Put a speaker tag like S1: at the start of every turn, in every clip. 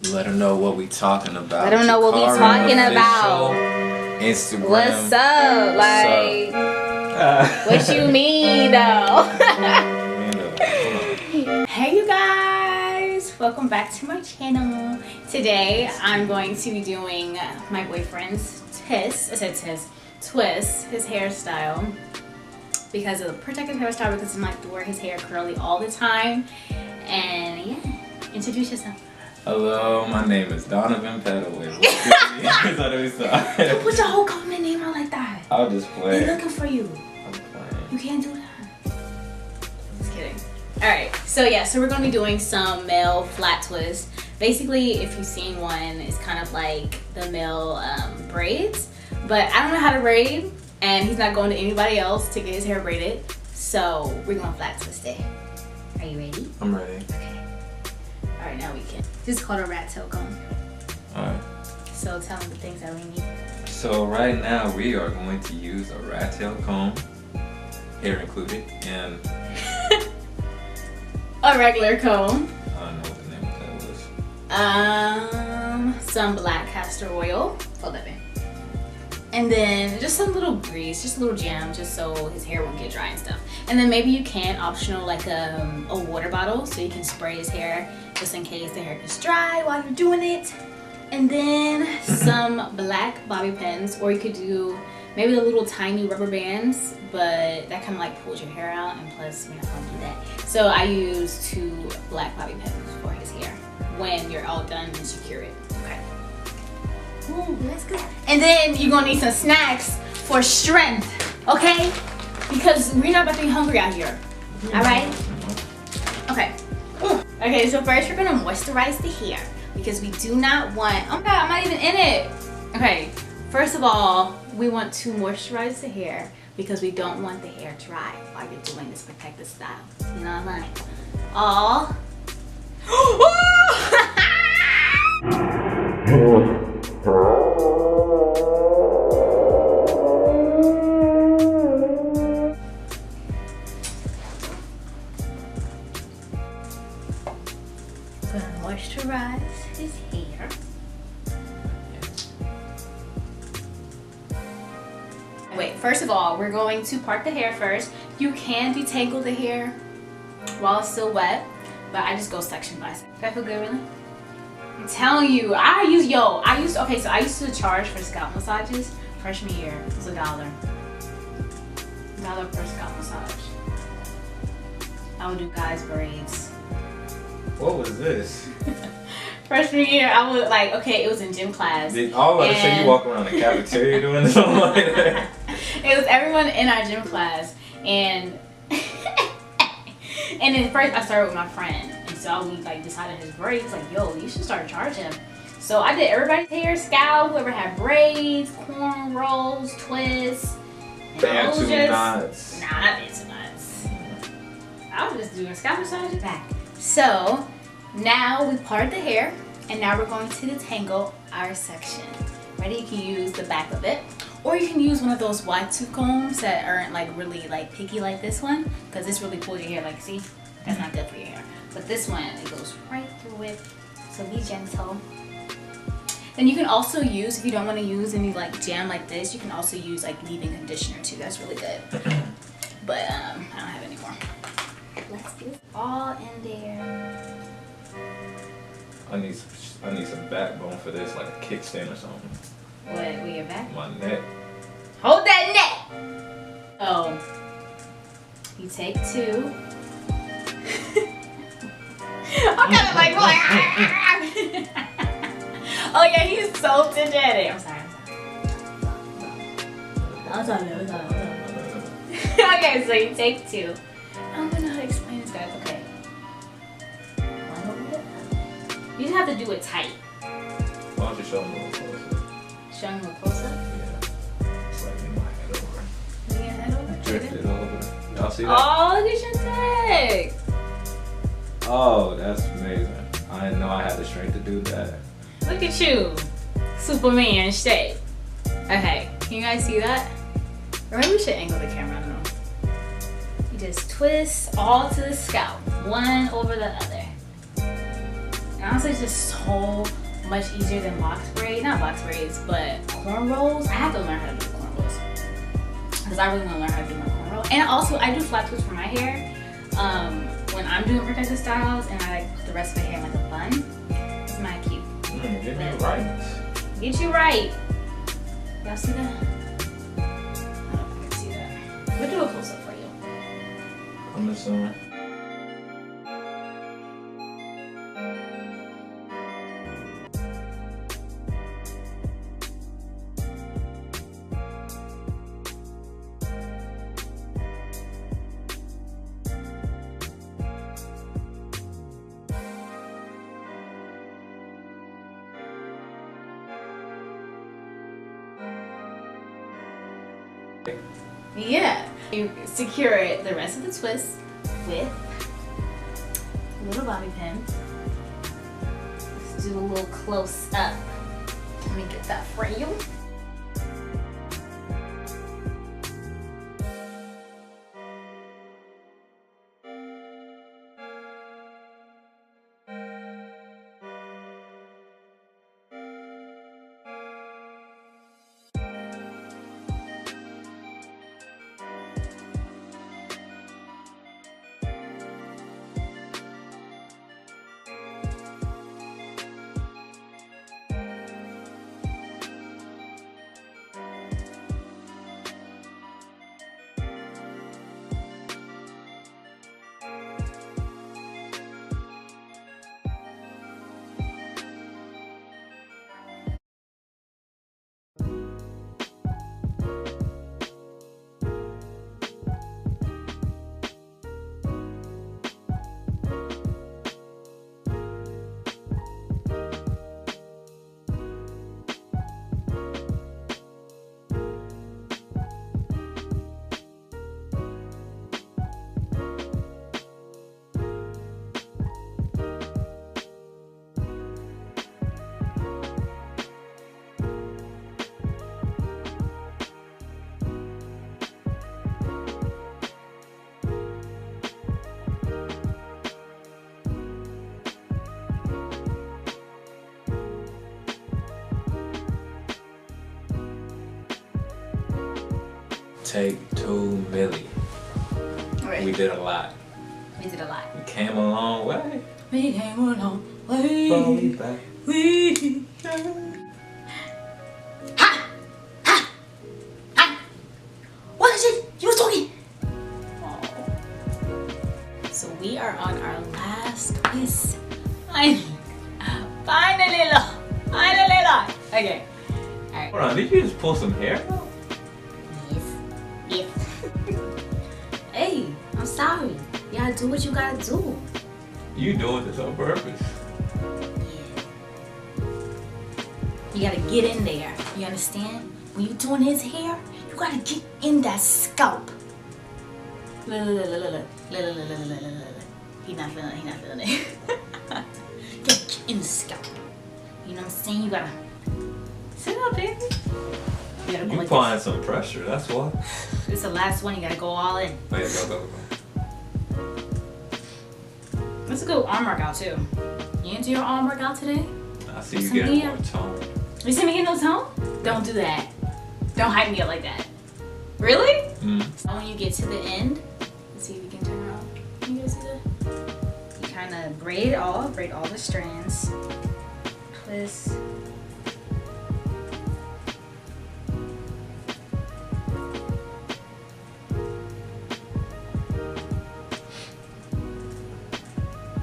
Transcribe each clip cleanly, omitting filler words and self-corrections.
S1: Let them know what we talking about.
S2: Let them know what we talking about.
S1: Instagram.
S2: What's up? Like, what you mean though? Hey you guys, welcome back to my channel. Today I'm going to be doing my boyfriend's twist, his hairstyle, because of protective hairstyle, because he might wear his hair curly all the time. And yeah, introduce yourself.
S1: Hello, my name is Donovan Pettaway.
S2: Don't put your whole comment name out like that.
S1: I'll just play.
S2: They're looking for you.
S1: I'm playing.
S2: You can't do that. Just kidding. Alright, so yeah, so we're going to be doing some male flat twists. Basically, if you've seen one, it's kind of like the male braids. But I don't know how to braid, and he's not going to anybody else to get his hair braided. So we're going to flat twist it. Are you ready?
S1: I'm ready.
S2: Okay. Alright, now we can. This is called a rat tail comb.
S1: Alright.
S2: So tell them the things that we need.
S1: So right now we are going to use a rat tail comb, hair included, and
S2: a regular comb.
S1: I don't know what the name of that was.
S2: Some black castor oil. Hold that in. And then just some little grease, just a little jam, just so his hair won't get dry and stuff. And then maybe you can optional like a water bottle, so you can spray his hair just in case the hair gets dry while you're doing it. And then some black bobby pins, or you could do maybe the little tiny rubber bands, but that kind of like pulls your hair out, and plus we're not gonna do that. So I use 2 black bobby pins for his hair when you're all done and secure it. Okay. Ooh, that's good. And then you're gonna need some snacks for strength, okay? Because we're not about to be hungry out here. All right? Okay. Okay, so first we're gonna moisturize the hair, because we do not want, oh my god, I'm not even in it. Okay, first of all, we want to moisturize the hair because we don't want the hair dry while you're doing this protective style. You know what I'm saying? All. Gonna moisturize his hair. Wait, first of all, we're going to part the hair first. You can detangle the hair while it's still wet, but I just go section by section. Does that feel good, really? I'm telling you, I used to charge for scalp massages freshman year. It was $1. $1 per scalp massage. I would do guys' braids.
S1: What was this?
S2: Freshman year, I was like, okay, it was in gym class.
S1: All I say you walk around the cafeteria doing something like that.
S2: It was everyone in our gym class, and and then first I started with my friend, and so we like decided his braids. Like, yo, you should start charging him. So I did everybody's hair, scalp, whoever had braids, corn rolls, twists.
S1: Bantu knots.
S2: Nah, not bantu knots. I was just doing scalp massage back. So now we part the hair, and now we're going to detangle our section. Ready? You can use the back of it, or you can use one of those wide tooth combs that aren't like really like picky like this one, because this really pulls your hair. Like, see, that's not good for your hair. But this one, it goes right through it, so be gentle. Then you can also use, if you don't want to use any like jam like this, you can also use like leave-in conditioner too. That's really good. But I don't have any more. Let's do it all in there.
S1: I need some backbone for this, like a kickstand or something.
S2: What, with your back?
S1: My neck.
S2: Hold that neck! Oh. You take 2. I'm kind of like, oh yeah, he's so energetic. I'm sorry. Okay, so you take 2. I don't know how to explain this, guys. Okay. You just have to do it tight.
S1: Why don't you show me a little closer?
S2: Show me a close up?
S1: Yeah. It's like in my head over.
S2: Bring your head over.
S1: Drifted over. Y'all see that?
S2: Oh, look at your neck.
S1: Oh, that's amazing. I didn't know I had the strength to do that.
S2: Look at you. Superman shape. Okay, can you guys see that? Or maybe we should angle the camera, I don't know. You just twist all to the scalp, one over the other. And honestly, it's just so much easier than box braid. Not box braids, but cornrows. I have to learn how to do cornrows because I really want to learn how to do my cornrow. And also, I do flat twists for my hair. When I'm doing protective styles and I like put the rest of my hair in like a bun, it's my cute.
S1: Get me right.
S2: Get you right. Y'all see that? I don't know if I can see that. We'll do a close up for you.
S1: I'm assuming.
S2: Yeah. You secure it the rest of the twist with a little bobby pin. Let's do a little close up. Let me get that for you.
S1: Take 2 milli.
S2: Right.
S1: We did a lot.
S2: We did a lot.
S1: We came a long way.
S2: We came a long way.
S1: But we back.
S2: We Ha! Ha! Ha! What is it? You were talking. Oh. So we are on our last twist. Finally, Lord. Okay. All right.
S1: Hold on, did you just pull some hair out?
S2: Yes. Hey, I'm sorry. You gotta do what you gotta do.
S1: You doing this on purpose.
S2: You gotta get in there. You understand? When you're doing his hair, you gotta get in that scalp. He not feeling it. Get in the scalp. You know what I'm saying? You gotta sit up, baby. You gotta go
S1: You
S2: like
S1: applying
S2: this.
S1: some pressure, that's why.
S2: It's the last one. You gotta go all in.
S1: Oh yeah, go.
S2: That's a good arm workout too. You into your arm workout today?
S1: I see you getting more tone.
S2: You see me getting no tone? Don't do that. Don't hype me up like that. Really? So when you get to the end, let's see if you can turn around. Can you guys see that? You kind of braid all the strands. Twist.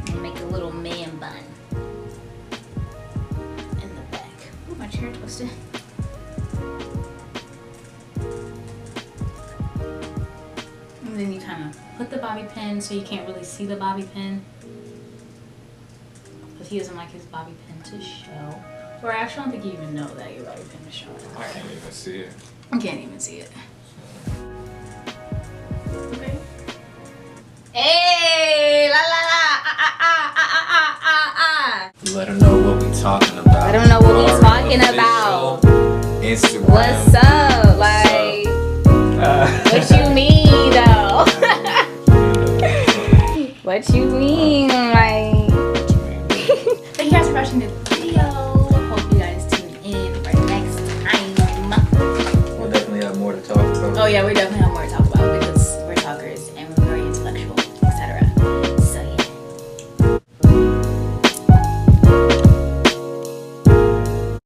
S2: And make a little man bun in the back. Ooh, my chair twisted. And then you kind of put the bobby pin so you can't really see the bobby pin. Because he doesn't like his bobby pin to show. Or actually, I don't think you even know that your bobby pin is showing.
S1: I can't even see it.
S2: I can't even see it. Okay. Hey! La la la!
S1: Let them know what we talking about.
S2: Let them know what we talking about.
S1: Instagram.
S2: What's up? Like, what you mean though? What you mean? Like, the yeah, we're definitely